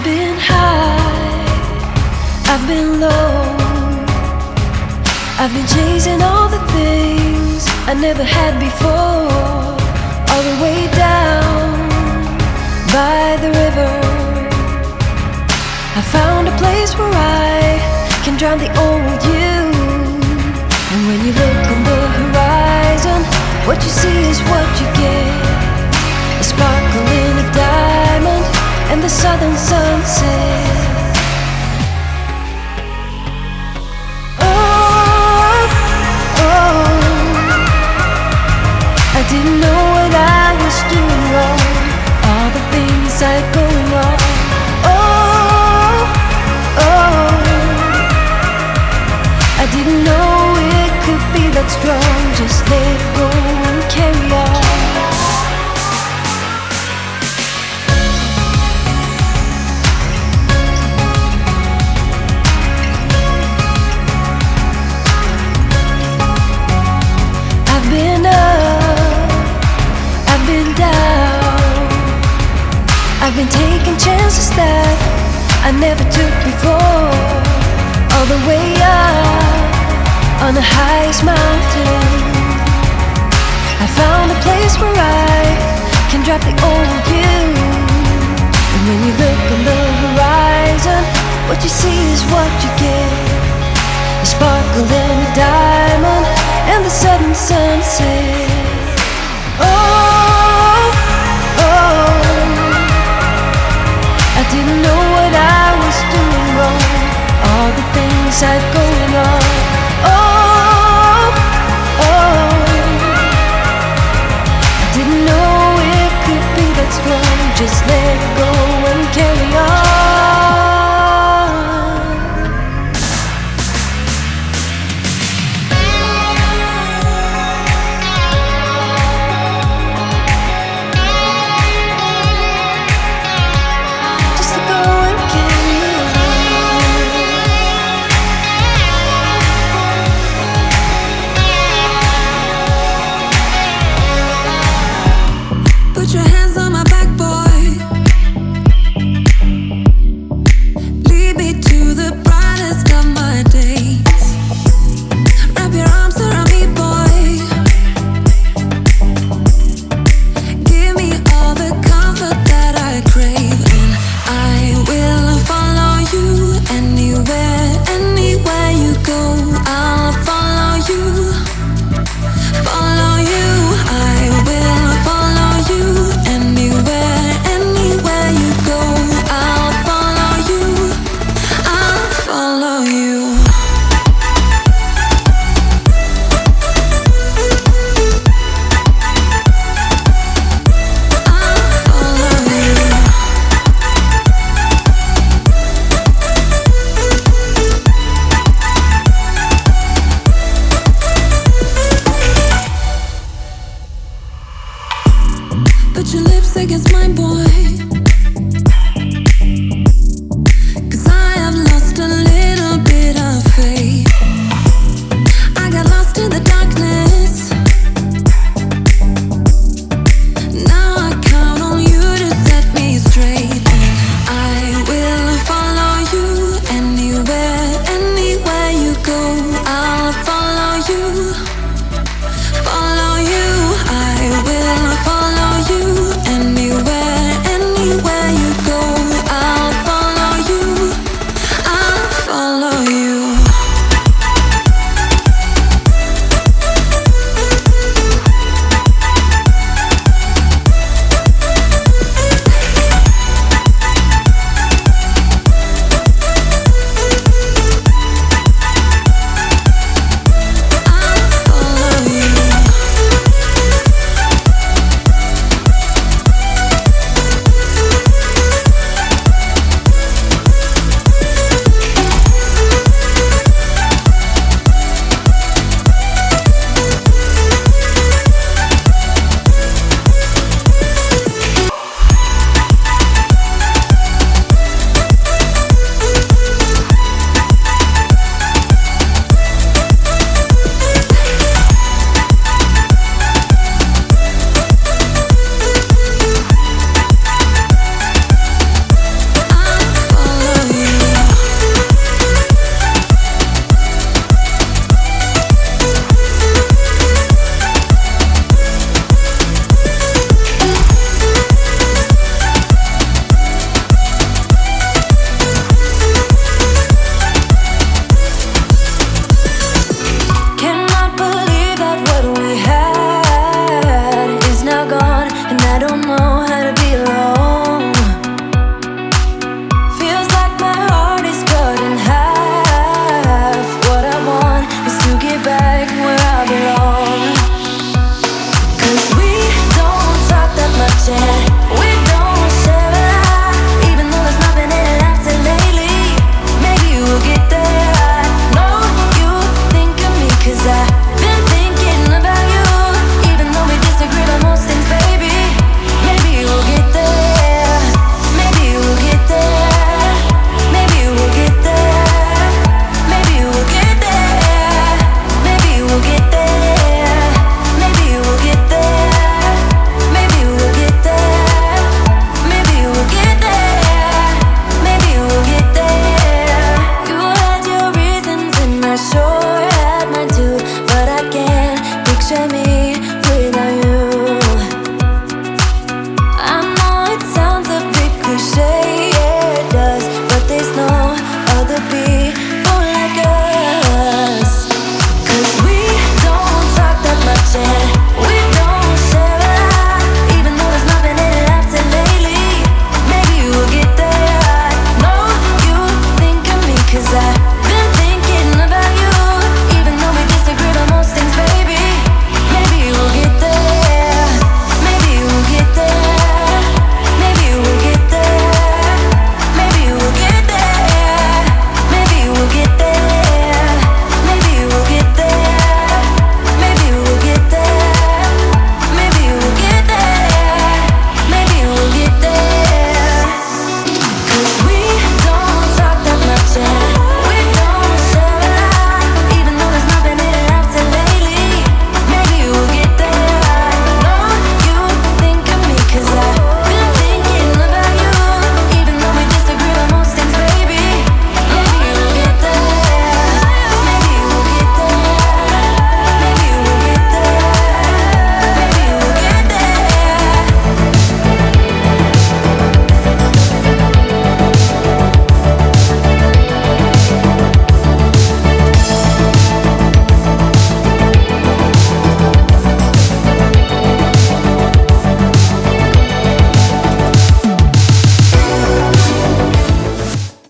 I've been high, I've been low, I've been chasing all the things I never had before. All the way down by the river, I found a place where I can drown the old you. And when you look on the horizon, what you see is what you get. A sparkle in a diamond and the southern sunset. Oh, oh, I didn't know what I was doing wrong. All the things I had going on. Oh, oh, I didn't know it could be that strong. Just let it go and carry on. I've been up, I've been down, I've been taking chances that I never took before. All the way up on the highest mountain, I found a place where I can drop the old you. And when you look on the horizon, what you see is what you get. A sparkle and a diamond and the southern sunset. Oh, oh, I didn't know what I was doing wrong. All the things I'd going on. Oh, oh, I didn't know it could be that strong. Just let it go